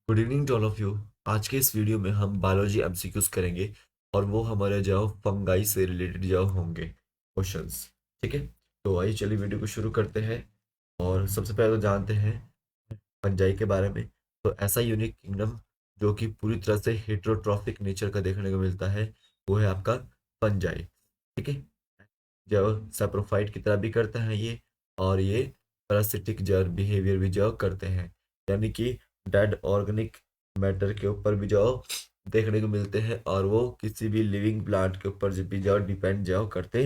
Good evening to all of you. आज के इस वीडियो में हम बायोलॉजी एमसीक्यूज करेंगे और वो हमारे जो फंगाई से रिलेटेड जो होंगे क्वेश्चंस। ठीक है, तो आइए चलिए वीडियो को शुरू करते हैं। और सबसे पहले तो जानते हैं फंजाई के बारे में। तो ऐसा यूनिक किंगडम जो कि पूरी तरह से हेटेरोट्रॉफिक नेचर का देखने को मिलता है वो है आपका फंजाई। ठीक है, जो सैप्रोफाइट की तरह भी करते हैं ये, और ये पैरासिटिक जर बिहेवियर भी जो करते हैं, यानी कि डेड ऑर्गेनिक मैटर के ऊपर भी जो देखने को मिलते हैं, और वो किसी भी लिविंग प्लांट के ऊपर जो भी जो डिपेंड जो करते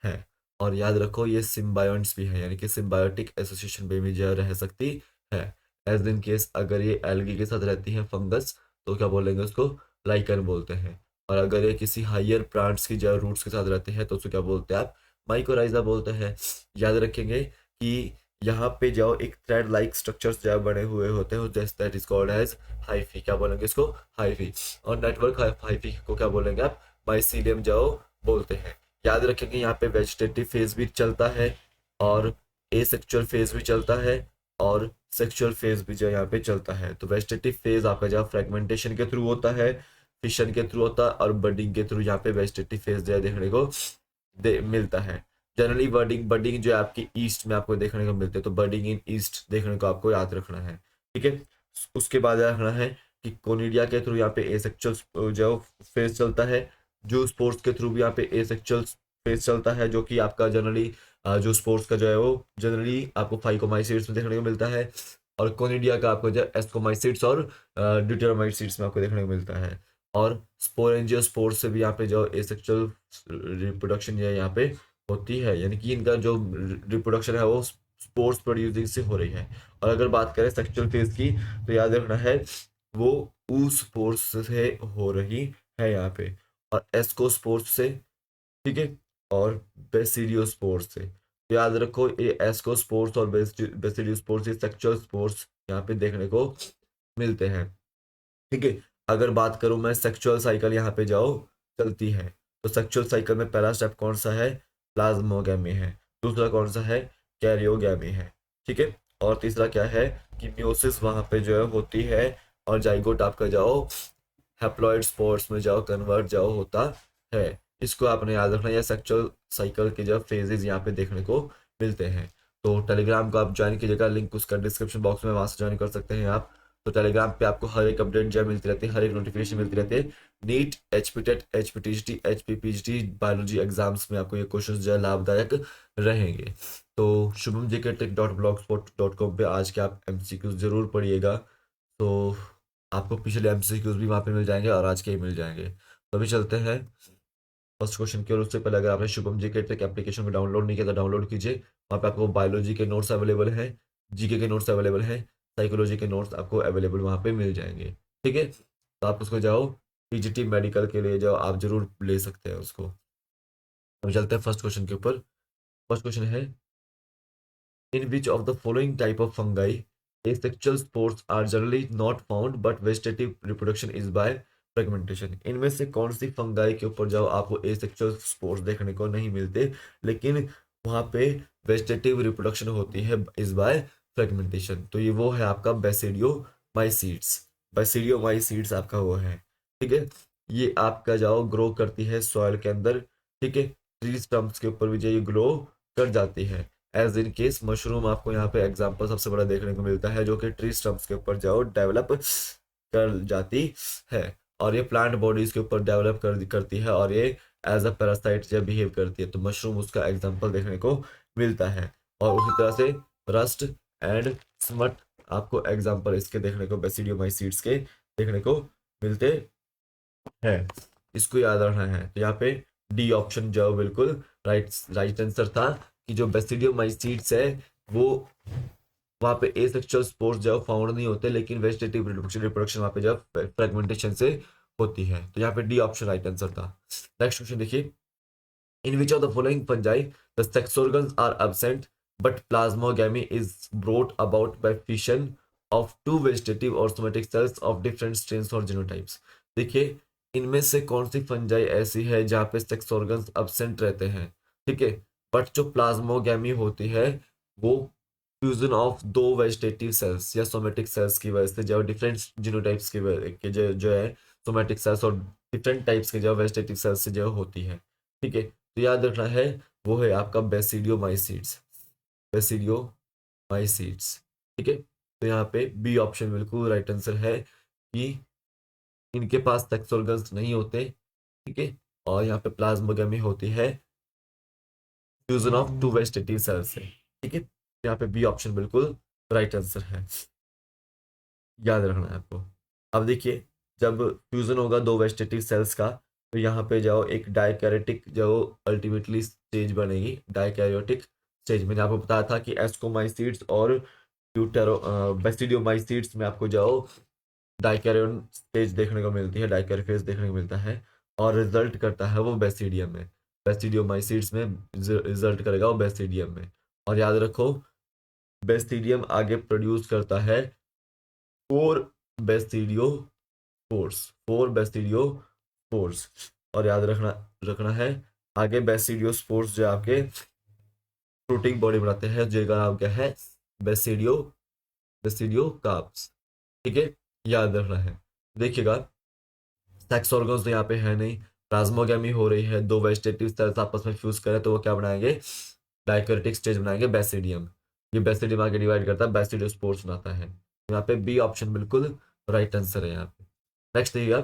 हैं। और याद रखो ये सिम्बायोंट्स भी है, यानी कि सिम्बायोटिक एसोसिएशन में भी जो रह सकती है। एज इन केस अगर ये एल्गी के साथ रहती है फंगस, तो क्या बोलेंगे उसको, लाइकन बोलते हैं। और अगर ये किसी हाइयर प्लांट्स की जो रूट्स के साथ रहते हैं तो उसको क्या बोलते हैं आप, माइकोराइजा बोलते हैं। याद रखेंगे कि यहाँ पे जाओ एक थ्रेड लाइक स्ट्रक्चर्स जो बने हुए होते हैं, जैसे that is called as hyphae, क्या बोलेंगे इसको, हाइफी। और नेटवर्क हाइफी को क्या बोलेंगे आप, माइसीलियम जाओ बोलते हैं। याद रखेंगे यहाँ पे वेजिटेटिव फेज भी चलता है, और एसेक्सुअल फेज भी चलता है, और सेक्सुअल फेज भी जो यहाँ पे चलता है। तो वेजिटेटिव फेज आपका जहाँ फ्रेगमेंटेशन के थ्रू होता है, फिशन के थ्रू होता है, और बडिंग के थ्रू यहाँ पे वेजिटेटिव फेज जो देखने को मिलता है। जनरली बर्डिंग बर्डिंग जो है आपकी ईस्ट में आपको देखने को मिलते हैं, तो बर्डिंग इन ईस्ट देखने को आपको याद रखना है। ठीक है, उसके बाद याद रखना है कि कोनिडिया के थ्रू यहाँ पे एसेक्सुअल जो फेज चलता है, जो स्पोर्ट्स के थ्रू भी यहाँ पे एसेक्सुअल फेज चलता है, जो कि आपका जनरली जो स्पोर्ट्स का जो है वो जनरली आपको फाइकोमाइसीड्स में देखने को मिलता है, और कोनिडिया का आपको जो एस्कोमाइसीड्स और ड्यूटेरोमाइसीड्स में आपको देखने को मिलता है। और स्पोरेंजियोस्पोर्स से भी यहाँ पे जो एसेक्सुअल रिप्रोडक्शन जो है यहाँ पे होती है, यानी कि इनका जो रिप्रोडक्शन है वो स्पोर्स प्रोड्यूसिंग से हो रही है। और अगर बात करें सेक्सुअल फेज की, तो याद रखना है वो स्पोर्स से हो रही है यहाँ पे, और एस्कोस्पोर्स से। ठीक है, और बेसिडियोस्पोर्स से। तो याद रखो ये एस्कोस्पोर्स और बेसिडियोस्पोर्स, ये सेक्सुअल स्पोर्स यहाँ पे देखने को मिलते हैं। ठीक है, अगर बात करूं मैं सेक्सुअल साइकिल यहाँ पे जाओ चलती है, तो सेक्सुअल साइकिल में पहला स्टेप कौन सा है, प्लाज्मोगैमी है। दूसरा कौन सा है, कैरियोगैमी है। ठीक है, और तीसरा क्या है कि मियोसिस वहां पे जो है होती है, और जाइगोट आपका जाओ हैप्लॉइड स्पोर्स में जाओ कन्वर्ट जाओ होता है। इसको आपने याद रखना, या सेक्सुअल साइकिल के जो फेजेस यहाँ पे देखने को मिलते हैं। तो टेलीग्राम को आप ज्वाइन कीजिएगा, लिंक उसका डिस्क्रिप्शन बॉक्स में, वहां से ज्वाइन कर सकते हैं आप। तो टेलीग्राम पे आपको हर एक अपडेट जो मिलती रहती है, हर एक नोटिफिकेशन मिलती रहती है। नीट, एचपीटेट, एचपीटीजीटी, एचपीपीजीटी बायोलॉजी एग्जाम्स में आपको ये क्वेश्चन जो है लाभदायक रहेंगे। तो शुभम जी के tech dot blog spot dot com पर आज के आप एमसीक्यूज जरूर पढ़िएगा। तो आपको पिछले एमसीक्यूज भी वहाँ पे मिल जाएंगे और आज के ही मिल जाएंगे। तो अभी चलते हैं फर्स्ट क्वेश्चन की ओर। उससे पहले अगर आपने शुभम जी के टेक एप्लीकेशन को डाउनलोड नहीं किया तो डाउनलोड कीजिए। वहाँ पे आपको बायोलॉजी के नोट्स अवेलेबल हैं, जीके के नोट्स अवेलेबल हैं, साइकोलॉजी के नोट्स आपको अवेलेबल वहाँ पे मिल जाएंगे। ठीक है, तो आप उसको जाओ, पीजीटी मेडिकल के लिए जाओ, आप जरूर ले सकते हैं उसको। अभी चलते हैं फर्स्ट क्वेश्चन के ऊपर। फर्स्ट क्वेश्चन है, in which of the following type of fungi asexual spores are generally not found but vegetative reproduction is by fragmentation. इनमें से कौन सी फंगाई के ऊपर जाओ आपको एसेक्सुअल स्पोर्स देखने को नहीं मिलते, लेकिन वहां पे वेजिटेटिव रिप्रोडक्शन होती है इज बाय फ्रेगमेंटेशन। तो ये वो है आपका बेसिडियोमाइसीड्स। बेसिडियोमाइसीड्स आपका वो है। ठीक है, ये आपका जाओ ग्रो करती है सॉइल के अंदर। ठीक है, ट्री स्टम्प्स के ऊपर भी जो ये ग्रो कर जाती है। एज इन केस मशरूम आपको यहाँ पे एग्जांपल सबसे बड़ा देखने को मिलता है, जो कि ट्री स्टम्प्स के ऊपर जाओ डेवलप कर जाती है, और ये प्लांट बॉडीज के ऊपर डेवलप करती है, और ये एज अ पैरासाइट जब बिहेव करती है। तो मशरूम उसका एग्जांपल देखने को मिलता है। और उसी तरह से रस्ट एंड स्मट आपको एग्जांपल इसके देखने को बेसिडियोमाइसीड्स के देखने को मिलते हैं। इसको याद रखना है। तो यहाँ पे डी ऑप्शन जो बिल्कुल राइट राइट आंसर था, कि जो बेसिडियोमाइसीड्स है वो वहाँ पे एसेक्सुअल स्पोर्स जो फाउंड नहीं होते, लेकिन वेजिटेटिव रिप्रोडक्शन वहाँ पे जो फ्रेगमेंटेशन से होती है। तो यहाँ पे डी ऑप्शन राइट आंसर था। नेक्स्ट क्वेश्चन देखिए, in which of the following fungi the sex organs are absent but plasmogamy is brought about by fission of two vegetative or somatic cells of different strains or genotypes. देखिए, इनमें से कौन सी fungi ऐसी है जहाँ पे sex organs absent रहते हैं, ठीक है, बट जो प्लाज्मोगैमी होती है वो फ्यूजन ऑफ दो वेजिटेटिव सेल्स या सोमेटिक सेल्स की वजह से जो डिफरेंट जीनोटाइप्स के जो है सोमेटिक सेल्स और डिफरेंट टाइप्स के जो वेजिटेटिव सेल्स से जो होती है। ठीक है, तो याद रखना है वो है आपका बेसिडियोमाइसीट्स। बेसिडियोमाइसीट्स। ठीक है, तो यहाँ पे बी ऑप्शन बिल्कुल राइट आंसर है कि इनके पास सेक्स ऑर्गन्स नहीं होते। ठीक है, और यहाँ पे प्लाज्मोगेमी होती है fusion of two vegetative cells से। ठीक है, यहाँ पे बी ऑप्शन बिल्कुल राइट आंसर है, याद रखना है आपको। अब देखिए, जब फ्यूजन होगा दो वेजिटेटिव सेल्स का, तो यहाँ पे जाओ एक डाइकैरियोटिक जो अल्टीमेटली स्टेज बनेगी, डाइकैरियोटिक स्टेज। मैंने आपको बताया था कि एस्कोमाइसीड्स और ट्यूटेरो बेसिडियोमाइसीड्स में आपको जाओ डाइकैरियन स्टेज देखने को मिलती है, डाइकैरियोफेज देखने को मिलता है, और रिजल्ट करता है वो बेसिडियम में। बेसिडियोमाइसीड्स में रिजल्ट करेगा वो बेसिडियम में। और याद रखो, बेसिडियम आगे प्रोड्यूस करता है four basidio four basidio spores. और याद रखना रखना है आगे बेसिडियो स्पोर्स जो आपके प्रोटीन बॉडी बनाते हैं, जिनका नाम क्या है, बेसिडियो बेसिडियो कार्प्स। ठीक है, याद रखना है। देखिएगा, सेक्स ऑर्गन्स तो यहाँ पे है नहीं, प्लाज्मोगेमी हो रही है, दो वेजिटेटिव सेल्स आपस में फ्यूज करें तो वो क्या बनाएंगे, डाइकैरियोटिक स्टेज बनाएंगे, बेसिडियम। ये बेसिडियम आगे डिवाइड करता है, बेसिडियो स्पोर्स बनाता है। यहाँ पे बी ऑप्शन बिल्कुल राइट आंसर है यहाँ पे। नेक्स्ट देखिएगा,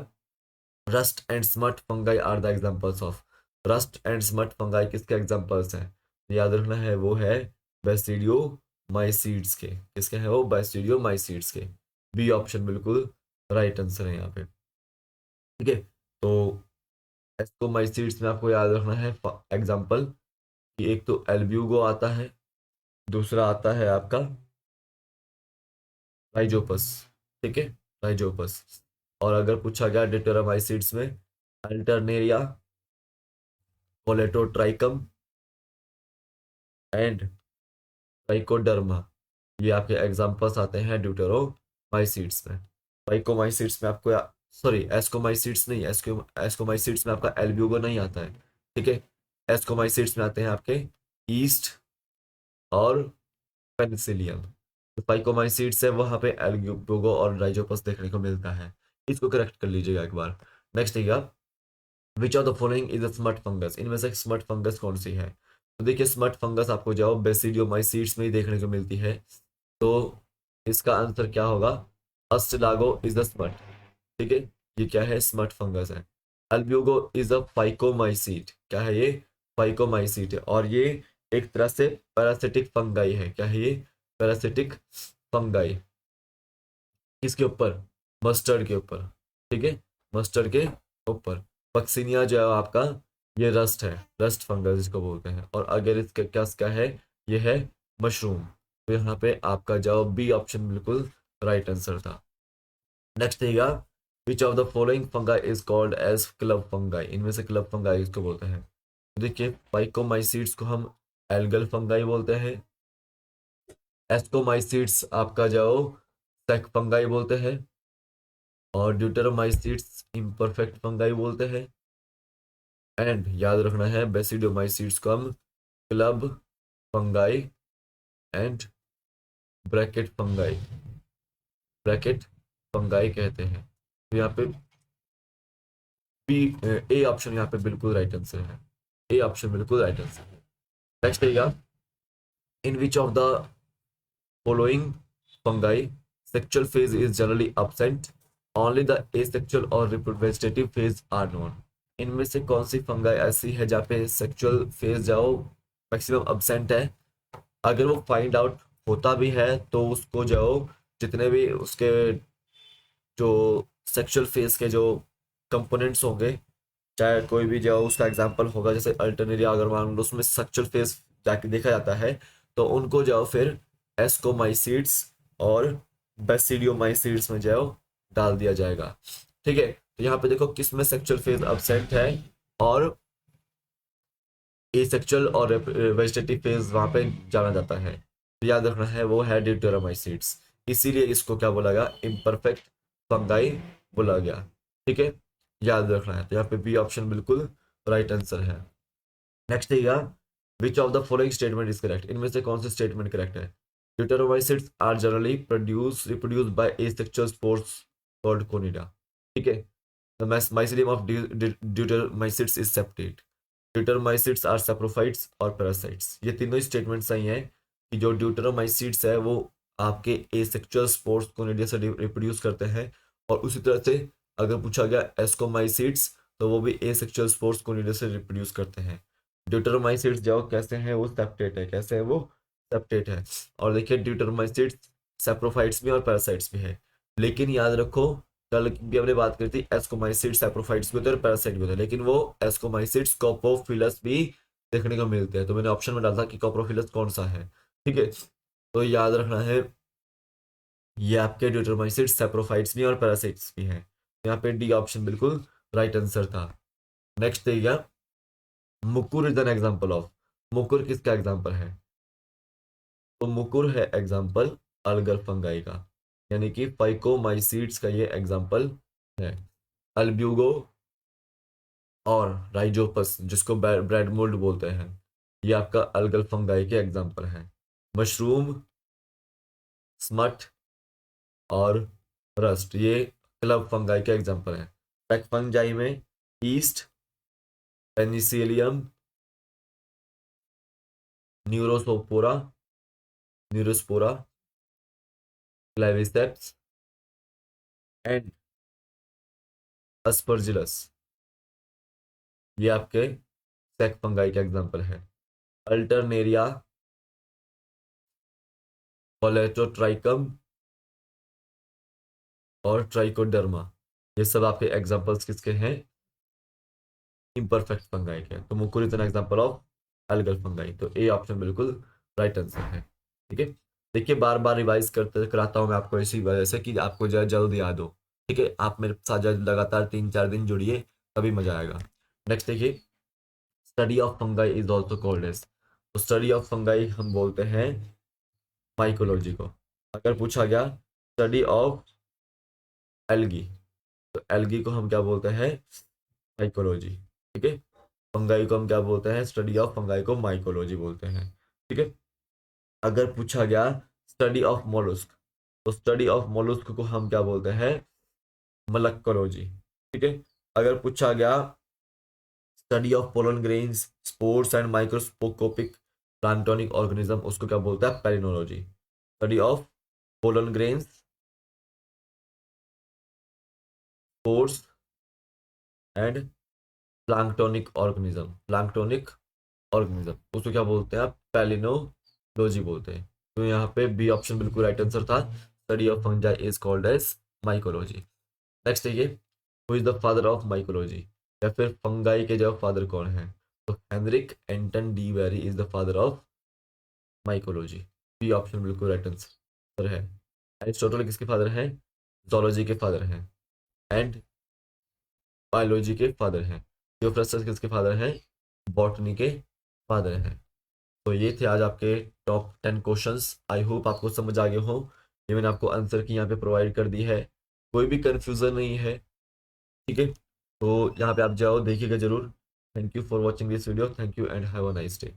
rust and smut fungi are the examples of. Rust and smut fungi किसके एग्जांपल्स हैं, याद रखना है वो है बेसिडियो माइसीड्स के। किसके हैं वो, बेसिडियो माइसीड्स के। बी ऑप्शन बिल्कुल राइट आंसर है यहाँ पे। ठीक है, तो एस्कोमाइसीड्स में आपको याद रखना है एग्जांपल कि एक तो एल्ब्यूगो आता है, दूसरा आता है आपका राइजोपस। ठीक है, राइजोपस। और अगर पूछा गया डिटेरोमाइसीड्स में, अल्टरनेरिया, कोलेटोट्राइकम एंड ट्राइकोडर्मा, ये आपके एग्जांपल्स आते हैं ड्यूटेरोमाइसीड्स में। ट्राइकोमाइसीड्स में आपको, सॉरी एस्कोमाइसीड्स नहीं, एस्कोमाइसीड्स में आपका एल्ब्यूगो नहीं आता है। ठीक है, एस्कोमाइसीड्स में आते हैं आपके ईस्ट और पेनिसिलियम। तो फाइकोमाइसीड्स है वहां पे एल्ब्यूगो और राइजोपस देखने को मिलता है। इसको करेक्ट कर लीजिएगा एक बार। नेक्स्ट है which of the following is a smut fungus, इनमें से स्मट फंगस कौन सी है। तो देखिए, स्मट फंगस आपको जाओ बेसिडियोमाइसीड्स में ही देखने को मिलती है। तो इसका आंसर क्या होगा, अस्टलागो इज द स्मट। ठीक है, ये क्या है, स्मट फंगस है। अल्ब्यूगो इज अ फाइकोमाइसीट, क्या है ये, फाइकोमाइसीट है। और ये एक तरह से पैरासिटिक फंगाई है। क्या है ये, पैरासिटिक फंगाई। किसके ऊपर, मस्टर्ड के ऊपर। ठीक है, मस्टर्ड के ऊपर। पक्सिनिया जो है आपका, ये रस्ट है, रस्ट फंगस जिसको बोलते हैं। और अगर इसका क्या है, ये है मशरूम। तो यहाँ पे आपका जवाब बी ऑप्शन बिल्कुल राइट आंसर था। नेक्स्ट देगा, which of the following fungi is called as club fungi, इनमें से क्लब फंगाई इसको बोलते हैं। देखिए, फाइकोमाइसीड्स को हम एल्गल फंगाई बोलते हैं, एस्कोमाइसीड्स आपका जाओ सेक फंगाई बोलते हैं, और ड्यूटेरोमाइसीड्स इम्परफेक्ट फंगाई बोलते हैं, एंड याद रखना है बेसिडोमाइसीड्स को हम club fungi and bracket fungi, bracket fungi कहते हैं। तो यहाँ पे बी, ए ऑप्शन यहाँ पे बिल्कुल राइट आंसर है। ए ऑप्शन बिल्कुल राइट आंसर है। नेक्स्ट रहेगा, in which of the following fungi sexual phase is generally absent, only the asexual और reproductive phase are known। इनमें से कौन सी फंगाई ऐसी है जहाँ पे सेक्सुअल फेज जाओ मैक्सिमम अब्सेंट है। अगर वो फाइंड आउट होता भी है तो उसको जाओ जितने भी उसके जो सेक्सुअल फेज के जो कंपोनेंट्स होंगे, चाहे कोई भी जो उसका एग्जांपल होगा, जैसे अल्टरनेरिया अगर मान लो उसमें सेक्सुअल फेज जाके देखा जाता है, तो उनको जाओ फिर एस्कोमाइसीड्स और बेसिडियोमाइसीड्स में जाओ डाल दिया जाएगा। ठीक है, तो यहाँ पे देखो किस में सेक्सुअल फेज अब्सेंट है और एसेक्सुअल और वेजिटेटिव फेज वहां पे जाना जाता है। तो याद रखना है वो है ड्यूटेरोमाइसीड्स, इसीलिए इसको क्या बोला गया, इम्परफेक्ट फंगाई बोला गया। ठीक है, याद रखना है। तो यहाँ पे बी ऑप्शन बिल्कुल राइट आंसर है। नेक्स्ट है which of the following statement is correct, इनमें से कौन सा स्टेटमेंट करेक्ट है। Deuteromycetes are generally reproduce by asexual spores called conidia. ठीक है, the mycelium of deuteromycetes is septate. Deuteromycetes are saprophytes or parasites. ये तीनों ही स्टेटमेंट सही हैं कि जो ड्यूटेरोमाइसिट्स है वो आपके एसेक्सुअल स्पोर्स कोनिडिया से रिप्रोड्यूस करते हैं, और उसी तरह से अगर पूछा गया एस्कोमाइसिट्स तो वो भी एसेक्सुअल स्पोर्स कोनिडिया से रिप्रोड्यूस करते हैं। ड्यूटेरोमाइसिट्स जो कैसे हैं वो सेप्टेट है, कैसे है वो सेप्टेट है। और देखिए ड्यूटेरोमाइसिट्स सैप्रोफाइट्स भी और पैरासाइट्स भी है, लेकिन याद रखो कल भी हमने बात करी थी एस्कोमाइसिट्स सैप्रोफाइट्स भी होते हैं और पैरासाइट भी होते हैं, लेकिन वो एस्कोमाइसिट्स कोप्रोफिलस भी देखने को मिलते हैं। तो मैंने ऑप्शन में डाला था कि कोप्रोफिलस कौन सा है। ठीक है, तो याद रखना है ये आपके ड्यूटेरोमाइसिट्स सैप्रोफाइट्स भी और पैरासाइट्स भी हैं। यहाँ पे डी ऑप्शन बिल्कुल राइट आंसर था। नेक्स्ट देखिएगा, मुकुर इज एन एग्जाम्पल ऑफ। मुकुर किसका एग्जाम्पल है? तो मुकुर है एग्जाम्पल अलगर फंगाई का, यानी कि फाइकोमाइसीड्स का ये एग्जाम्पल है। अल्ब्यूगो और राइजोपस जिसको ब्रेड मोल्ड बोलते हैं, ये आपका अलगल फंगाई के एग्जाम्पल हैं। मशरूम, स्मट और रस्ट ये क्लब फंगाई के एग्जाम्पल हैं। पैक फंगाई में yeast, penicillium, neurospora, neurospora, claviceps and aspergillus, ये आपके सेक फंगाई के एग्जाम्पल है। अल्टरनेरिया, कोलेटोट्राइकम और ट्राइकोडर्मा, ये सब आपके एग्जाम्पल्स किसके हैं? इम्परफेक्ट फंगाई के। तो mucor is an example of algal fungi, तो ए ऑप्शन बिल्कुल राइट आंसर है। ठीक है, देखिए बार बार रिवाइज करते कराता हूँ मैं आपको इसी वजह से कि आपको जल्द याद हो। ठीक है, आप मेरे साथ लगातार 3-4 दिन जुड़िए, तभी मजा आएगा। नेक्स्ट देखिए, study of fungi is also called as. तो स्टडी ऑफ फंगाई हम बोलते हैं माइकोलॉजी को। अगर पूछा गया स्टडी ऑफ एल्गी, तो एल्गी को हम क्या बोलते हैं? माइकोलॉजी। ठीक है, फंगाई को हम क्या बोलते हैं? स्टडी ऑफ फंगाई को माइकोलॉजी बोलते हैं। ठीक है, अगर पूछा गया स्टडी ऑफ मोलस्क, तो स्टडी ऑफ मोलस्क को हम क्या बोलते हैं? मलक्कोलॉजी। ठीक है, अगर पूछा गया study of pollen grains, spores and microscopic planktonic organism, उसको क्या बोलता है? Palynology. Study of pollen grains, spores and planktonic organism उसको क्या बोलते हैं? आप पेलिनोलॉजी बोलते हैं। तो यहाँ पे बी ऑप्शन बिल्कुल राइट आंसर था, study of fungi is called as mycology. Next देखिए, who is the father of mycology, या फिर फंगाई के जो फादर कौन है? तो Heinrich Anton de Bary is the father of mycology. B option बिल्कुल राइट आंसर है। एरिस्टोटल किसके फादर हैं? जोलॉजी के फादर हैं। एंड बायोलॉजी के फादर हैं। थियोफ्रस्टस किसके फादर हैं? बॉटनी के फादर हैं। तो ये थे आज आपके टॉप 10 क्वेश्चंस। आई होप आपको समझ आ गए हो। ये मैंने आपको आंसर की यहाँ पे प्रोवाइड कर दी है, कोई भी कंफ्यूजन नहीं है। ठीक है, तो यहाँ पे आप जाओ देखिएगा जरूर। Thank you for watching this video. Thank you and have a nice day.